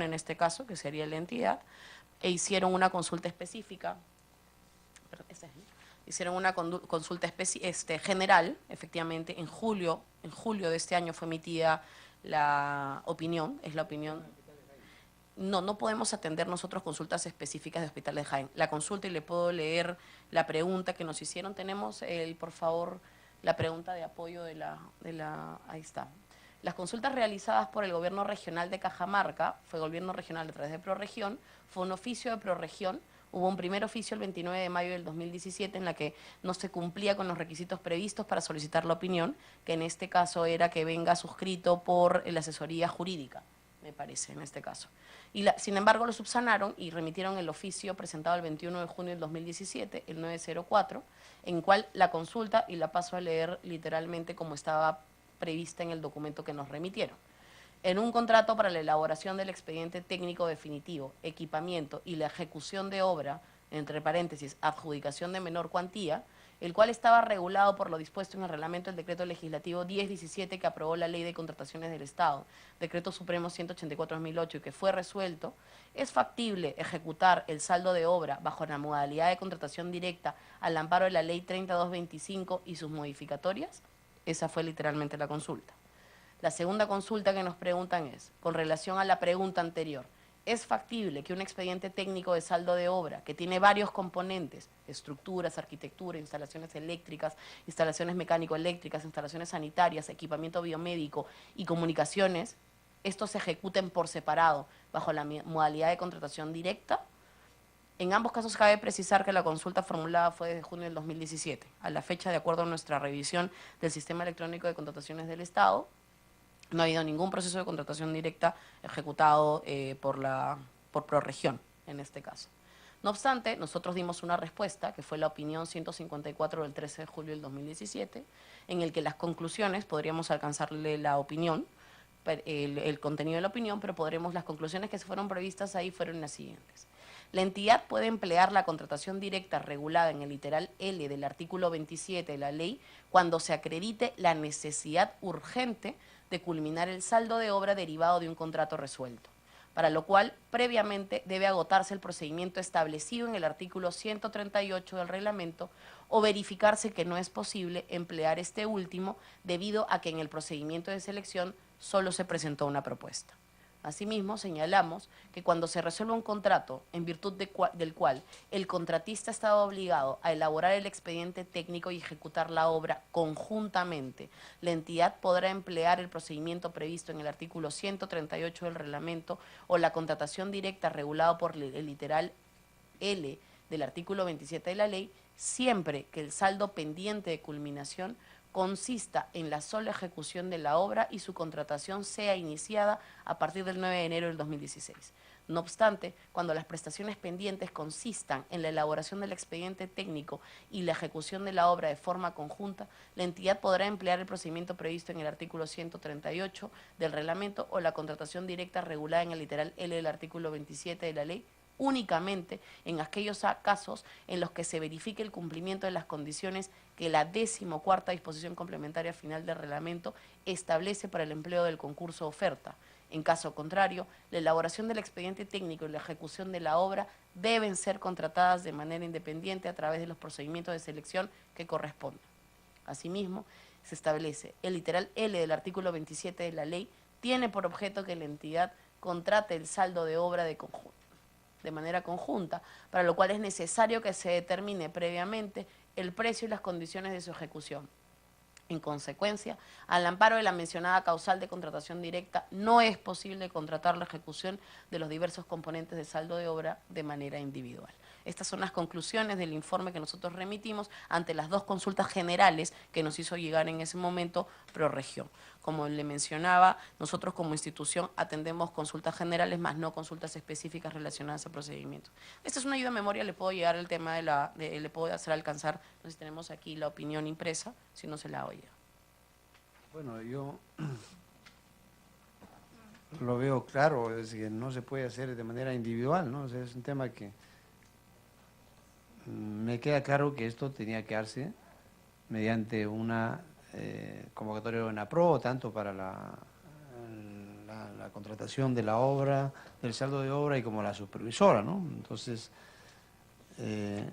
en este caso, que sería la entidad, e hicieron una consulta específica, hicieron una consulta general, efectivamente, en julio de este año fue emitida la opinión, es la opinión. No podemos atender nosotros consultas específicas de Hospital de Jaén. La consulta, y le puedo leer la pregunta que nos hicieron, tenemos, por favor, la pregunta de apoyo ahí está. Las consultas realizadas por el Gobierno Regional de Cajamarca, fue Gobierno Regional a través de ProRegión, fue un oficio de ProRegión. Hubo un primer oficio el 29 de mayo del 2017 en la que no se cumplía con los requisitos previstos para solicitar la opinión, que en este caso era que venga suscrito por la asesoría jurídica, me parece, en este caso. Sin embargo, lo subsanaron y remitieron el oficio presentado el 21 de junio del 2017, el 904, en cual la consulta, y la paso a leer literalmente como estaba prevista en el documento que nos remitieron. En un contrato para la elaboración del expediente técnico definitivo, equipamiento y la ejecución de obra, entre paréntesis, adjudicación de menor cuantía, el cual estaba regulado por lo dispuesto en el reglamento del decreto legislativo 1017 que aprobó la Ley de Contrataciones del Estado, decreto supremo 184/2008, y que fue resuelto, es factible ejecutar el saldo de obra bajo la modalidad de contratación directa al amparo de la Ley 3225 y sus modificatorias. Esa fue literalmente la consulta. La segunda consulta que nos preguntan es, con relación a la pregunta anterior, ¿es factible que un expediente técnico de saldo de obra, que tiene varios componentes, estructuras, arquitectura, instalaciones eléctricas, instalaciones mecánico-eléctricas, instalaciones sanitarias, equipamiento biomédico y comunicaciones, estos se ejecuten por separado bajo la modalidad de contratación directa? En ambos casos cabe precisar que la consulta formulada fue desde junio del 2017. A la fecha, de acuerdo a nuestra revisión del Sistema Electrónico de Contrataciones del Estado, no ha habido ningún proceso de contratación directa ejecutado por ProRegión, en este caso. No obstante, nosotros dimos una respuesta, que fue la opinión 154 del 13 de julio del 2017, en el que las conclusiones, podríamos alcanzarle la opinión, el contenido de la opinión, pero las conclusiones que se fueron previstas ahí fueron las siguientes. La entidad puede emplear la contratación directa regulada en el literal L del artículo 27 de la ley cuando se acredite la necesidad urgente de culminar el saldo de obra derivado de un contrato resuelto, para lo cual previamente debe agotarse el procedimiento establecido en el artículo 138 del reglamento o verificarse que no es posible emplear este último debido a que en el procedimiento de selección solo se presentó una propuesta. Asimismo, señalamos que cuando se resuelve un contrato en virtud del cual el contratista estaba obligado a elaborar el expediente técnico y ejecutar la obra conjuntamente, la entidad podrá emplear el procedimiento previsto en el artículo 138 del reglamento o la contratación directa regulado por el literal L del artículo 27 de la ley, siempre que el saldo pendiente de culminación consista en la sola ejecución de la obra y su contratación sea iniciada a partir del 9 de enero del 2016. No obstante, cuando las prestaciones pendientes consistan en la elaboración del expediente técnico y la ejecución de la obra de forma conjunta, la entidad podrá emplear el procedimiento previsto en el artículo 138 del reglamento o la contratación directa regulada en el literal L del artículo 27 de la ley, únicamente en aquellos casos en los que se verifique el cumplimiento de las condiciones que la 14ª disposición complementaria final del reglamento establece para el empleo del concurso oferta. En caso contrario, la elaboración del expediente técnico y la ejecución de la obra deben ser contratadas de manera independiente a través de los procedimientos de selección que correspondan. Asimismo, se establece el literal L del artículo 27 de la ley tiene por objeto que la entidad contrate el saldo de obra de manera conjunta, para lo cual es necesario que se determine previamente el precio y las condiciones de su ejecución. En consecuencia, al amparo de la mencionada causal de contratación directa, no es posible contratar la ejecución de los diversos componentes de saldo de obra de manera individual. Estas son las conclusiones del informe que nosotros remitimos ante las dos consultas generales que nos hizo llegar en ese momento ProRegión. Como le mencionaba, nosotros como institución atendemos consultas generales, más no consultas específicas relacionadas a procedimientos. Esta es una ayuda de memoria, le puedo llegar el tema le puedo hacer alcanzar, no sé si tenemos aquí la opinión impresa, si no se la oye. Bueno, yo lo veo claro, es que no se puede hacer de manera individual, ¿no? O sea, es un tema que me queda claro que esto tenía que darse mediante una convocatoria de una PRO, tanto para la la contratación de la obra, del saldo de obra y como la supervisora, ¿no? Entonces, el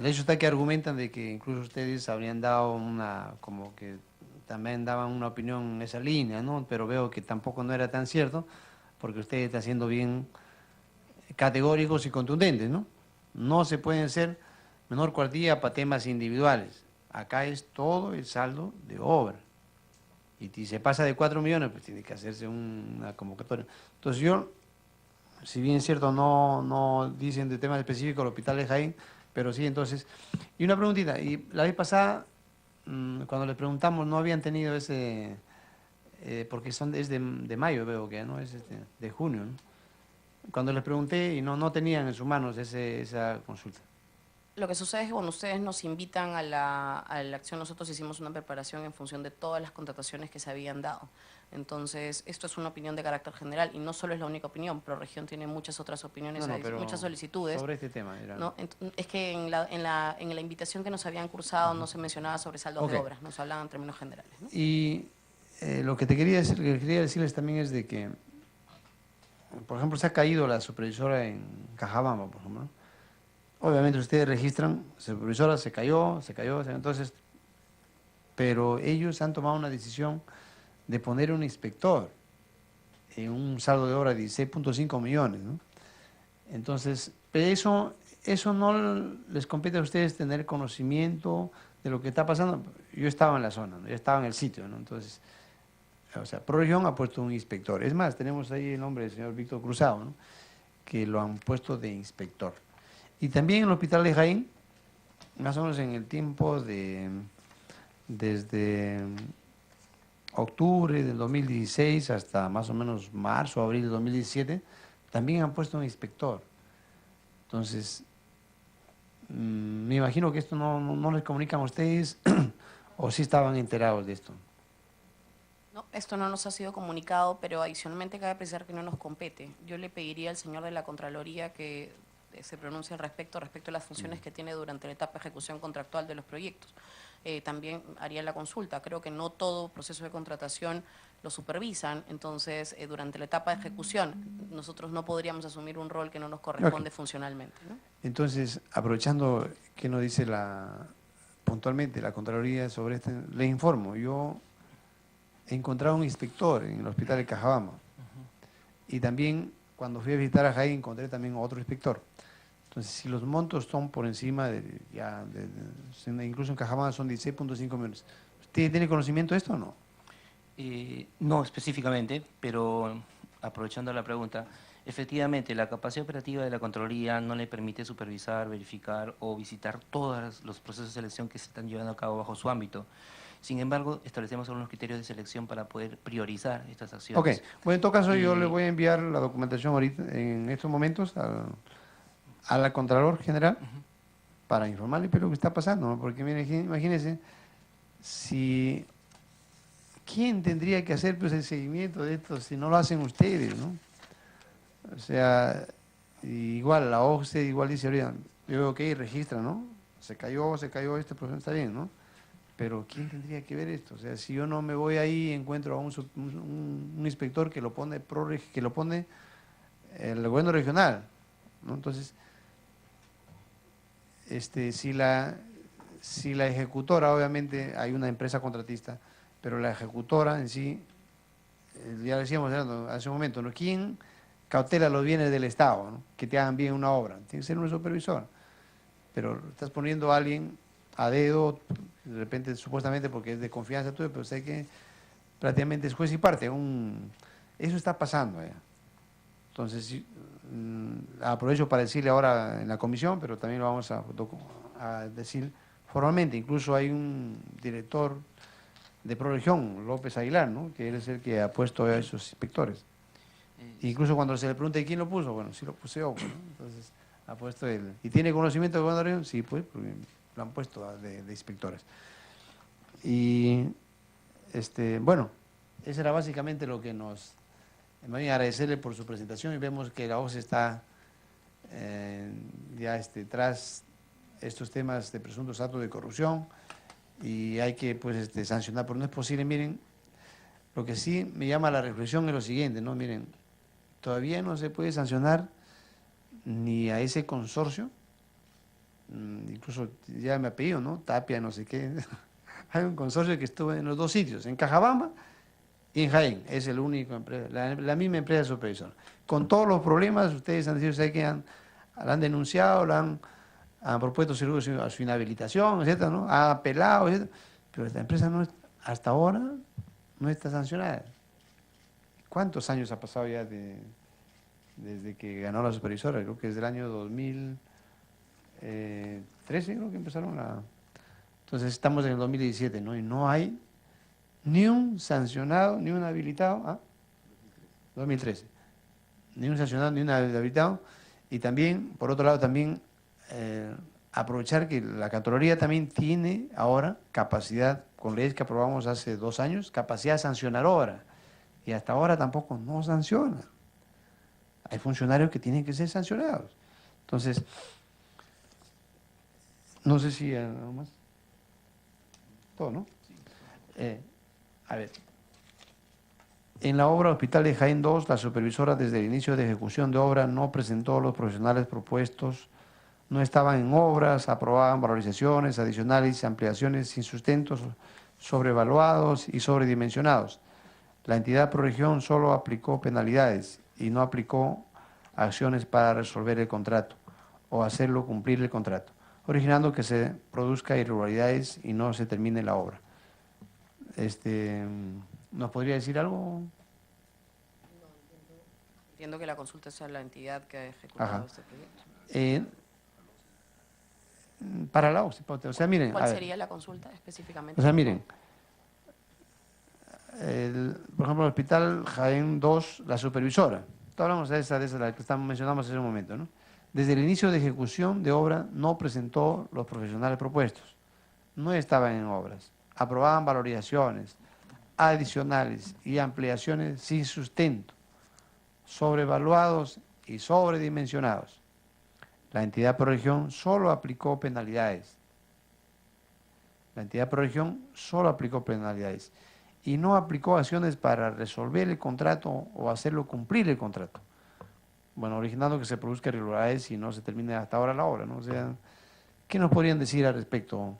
hecho está que argumentan de que incluso ustedes habrían dado como que también daban una opinión en esa línea, ¿no? Pero veo que tampoco no era tan cierto, porque ustedes están siendo bien categóricos y contundentes, ¿no? No se pueden ser menor cuantía para temas individuales. Acá es todo el saldo de obra. Y si se pasa de 4 millones, pues tiene que hacerse una convocatoria. Entonces yo, si bien es cierto, no dicen de temas específicos el Hospital de Jaén, pero sí, entonces. Y una preguntita, y la vez pasada, cuando les preguntamos, no habían tenido ese, porque es de mayo, veo que, ¿no? Es de junio, ¿no? Cuando les pregunté y no tenían en sus manos esa consulta. Lo que sucede es que cuando ustedes nos invitan a la acción, nosotros hicimos una preparación en función de todas las contrataciones que se habían dado. Entonces, esto es una opinión de carácter general y no solo es la única opinión, ProRegión tiene muchas otras opiniones, Pero muchas solicitudes. sobre este tema. ¿No? Es que en la invitación que nos habían cursado no se mencionaba sobre saldos de obras, nos hablaban en términos generales, ¿no? Y lo que quería decirles también es de que, por ejemplo, se ha caído la supervisora en Cajabamba, por ejemplo, ¿no? Obviamente ustedes registran, supervisora se cayó, entonces, pero ellos han tomado una decisión de poner un inspector en un saldo de obra de 16.5 millones, ¿no? Entonces, pero eso no les compete a ustedes tener conocimiento de lo que está pasando. Yo estaba en la zona, ¿no? Yo estaba en el sitio, ¿no? Entonces, o sea, ProRegión ha puesto un inspector. Es más, tenemos ahí el nombre del señor Víctor Cruzado, ¿no? Que lo han puesto de inspector. Y también en el Hospital de Jaén, más o menos en el tiempo desde octubre del 2016 hasta más o menos marzo o abril del 2017, también han puesto un inspector. Entonces, me imagino que esto no les comunican a ustedes o sí estaban enterados de esto. No, esto no nos ha sido comunicado, pero adicionalmente cabe precisar que no nos compete. Yo le pediría al señor de la Contraloría que se pronuncie al respecto a las funciones que tiene durante la etapa de ejecución contractual de los proyectos. También haría la consulta. Creo que no todo proceso de contratación lo supervisan, entonces durante la etapa de ejecución nosotros no podríamos asumir un rol que no nos corresponde funcionalmente, ¿no? Entonces, aprovechando que nos dice puntualmente la Contraloría sobre este, le informo, yo he encontrado un inspector en el hospital de Cajabamba y también cuando fui a visitar a Jaén encontré también otro inspector. Entonces, si los montos son por encima incluso en Cajabamba son 16.5 millones, ¿usted tiene conocimiento de esto o no? No específicamente, pero aprovechando la pregunta, efectivamente la capacidad operativa de la Contraloría no le permite supervisar, verificar o visitar todos los procesos de selección que se están llevando a cabo bajo su ámbito. Sin embargo, establecemos algunos criterios de selección para poder priorizar estas acciones. Ok, bueno, en todo caso yo le voy a enviar la documentación ahorita, en estos momentos, a la Contralor General para informarle de lo que está pasando, ¿no? Porque mire, imagínense, ¿quién tendría que hacer pues, el seguimiento de esto si no lo hacen ustedes, ¿no? O sea, igual la OCDE igual dice ahorita, yo veo que ahí registra, ¿no? Se cayó este proceso, está bien, ¿no? Pero ¿quién tendría que ver esto? O sea, si yo no me voy ahí y encuentro a un inspector que lo pone el gobierno regional, ¿no? Entonces, si la ejecutora, obviamente hay una empresa contratista, pero la ejecutora en sí, ya decíamos hace un momento, ¿no? ¿Quién cautela los bienes del Estado, ¿no? Que te hagan bien una obra? Tiene que ser un supervisor. Pero estás poniendo a alguien a dedo, de repente supuestamente porque es de confianza tuya, pero sé que prácticamente es juez y parte. Eso está pasando. Entonces, aprovecho para decirle ahora en la comisión, pero también lo vamos a decir formalmente. Incluso hay un director de ProRegión, López Aguilar, ¿no? Que él es el que ha puesto a esos inspectores. Incluso cuando se le pregunta quién lo puso, bueno, sí lo puse yo, pues, ¿no? Entonces ha puesto él. ¿Y tiene conocimiento de gobierno de Región? Sí, pues, porque lo han puesto de inspectores. Y, bueno, eso era básicamente lo que nos... Me voy a agradecerle por su presentación y vemos que la OCE está ya tras estos temas de presuntos actos de corrupción y hay que pues sancionar, pero no es posible, miren, Lo que sí me llama a la reflexión es lo siguiente, ¿no? Miren, todavía no se puede sancionar ni a ese consorcio, incluso ya me apellido, ¿no? Tapia, no sé qué. Hay un consorcio que estuvo en los dos sitios, en Cajabamba y en Jaén. Es el único empresa, la misma empresa supervisora. Con todos los problemas, ustedes han dicho, que la han denunciado, han propuesto a su inhabilitación, etcétera, ¿no? Ha apelado, etcétera. Pero esta empresa no, hasta ahora no está sancionada. ¿Cuántos años ha pasado ya desde que ganó la supervisora? Creo que desde el año 2013, creo que empezaron Entonces estamos en el 2017, ¿no? Y no hay ni un sancionado, ni un habilitado. 2013. Ni un sancionado, ni un habilitado. Y también, por otro lado, también aprovechar que la Contraloría también tiene ahora capacidad, con leyes que aprobamos hace 2 años, capacidad sancionadora. Y hasta ahora tampoco no sanciona. Hay funcionarios que tienen que ser sancionados. Entonces, no sé si algo más. Todo, ¿no? A ver. En la obra Hospital de Jaén 2, la supervisora desde el inicio de ejecución de obra no presentó los profesionales propuestos, no estaban en obras, aprobaban valorizaciones adicionales y ampliaciones sin sustentos, sobrevaluados y sobredimensionados. La entidad Proregión solo aplicó penalidades y no aplicó acciones para resolver el contrato o hacerlo cumplir el contrato, originando que se produzca irregularidades y no se termine la obra. ¿Nos podría decir algo? Entiendo que la consulta sea la entidad que ha ejecutado este proyecto. Para la OCDE, o sea, miren. ¿Cuál sería la consulta específicamente? O sea, miren, por ejemplo, el Hospital Jaén 2, la supervisora, hablamos de esa la que mencionamos hace un momento, ¿no? Desde el inicio de ejecución de obra no presentó los profesionales propuestos, no estaban en obras, aprobaban valorizaciones adicionales y ampliaciones sin sustento, sobrevaluados y sobredimensionados. La entidad Proregión solo aplicó penalidades. Y no aplicó acciones para resolver el contrato o hacerlo cumplir el contrato. Bueno, originando que se produzca irregularidades y no se termine hasta ahora la obra, ¿no? O sea, ¿qué nos podrían decir al respecto?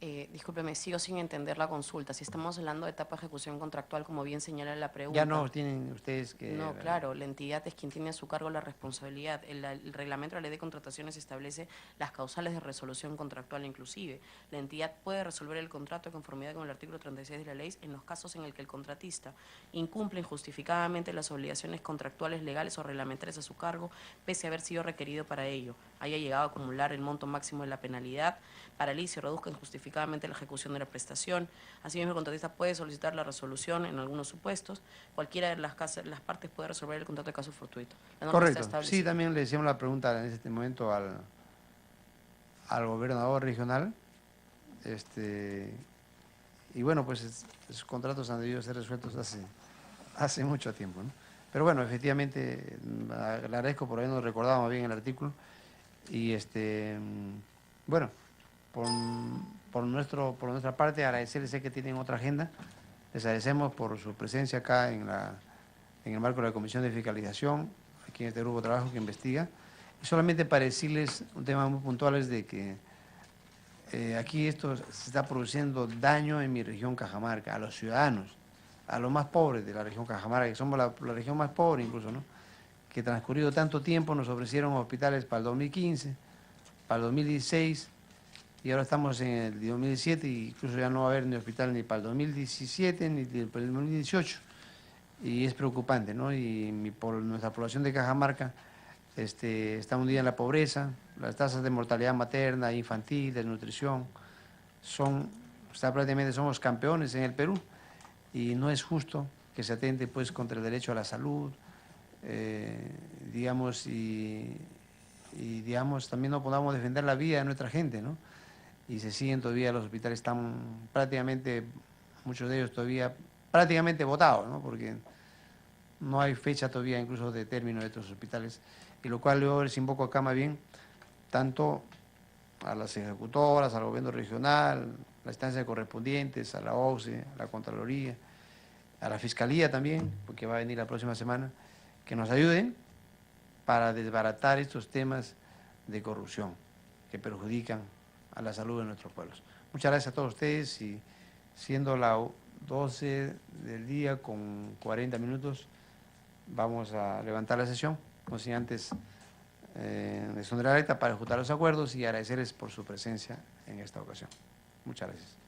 Discúlpeme, sigo sin entender la consulta. Si estamos hablando de etapa de ejecución contractual, como bien señala la pregunta. Ya no tienen ustedes que... No, claro, la entidad es quien tiene a su cargo la responsabilidad. El reglamento de la ley de contrataciones establece las causales de resolución contractual inclusive. La entidad puede resolver el contrato de conformidad con el artículo 36 de la ley en los casos en el que el contratista incumple injustificadamente las obligaciones contractuales legales o reglamentarias a su cargo, pese a haber sido requerido para ello, haya llegado a acumular el monto máximo de la penalidad, paralice o reduzca injustificadamente la ejecución de la prestación. Asimismo, el contratista puede solicitar la resolución en algunos supuestos. Cualquiera de las partes puede resolver el contrato de caso fortuito. Correcto. Sí, también le hicimos la pregunta en este momento al gobernador regional. Y bueno, pues esos contratos han debido ser resueltos hace mucho tiempo, ¿no? Pero bueno, efectivamente, le agradezco por habernos recordado más bien el artículo. Y bueno, por nuestra parte, agradecerles, sé que tienen otra agenda. Les agradecemos por su presencia acá en el marco de la Comisión de Fiscalización, aquí en este grupo de trabajo que investiga. Y solamente para decirles un tema muy puntual es de que aquí esto se está produciendo daño en mi región Cajamarca, a los ciudadanos, a los más pobres de la región Cajamarca, que somos la región más pobre incluso, ¿no? Que transcurrido tanto tiempo nos ofrecieron hospitales para el 2015, para el 2016, y ahora estamos en el 2017 y incluso ya no va a haber ni hospital ni para el 2017 ni para el 2018. Y es preocupante, ¿no? Y por nuestra población de Cajamarca está hundida en la pobreza, las tasas de mortalidad materna, infantil, desnutrición, prácticamente somos campeones en el Perú, y no es justo que se atente pues contra el derecho a la salud, digamos, y digamos también no podamos defender la vida de nuestra gente, ¿no? Y se siguen todavía, los hospitales están prácticamente, muchos de ellos todavía prácticamente botados, ¿no? Porque no hay fecha todavía incluso de término de estos hospitales, y lo cual yo les invoco acá más bien tanto a las ejecutoras, al gobierno regional, las instancias correspondientes, a la OCDE, a la Contraloría, a la Fiscalía también, porque va a venir la próxima semana, que nos ayuden para desbaratar estos temas de corrupción que perjudican a la salud de nuestros pueblos. Muchas gracias a todos ustedes y siendo las 12 del día con 40 minutos, vamos a levantar la sesión, no sin antes exonerar la acta para ejecutar los acuerdos y agradecerles por su presencia en esta ocasión. Muchas gracias.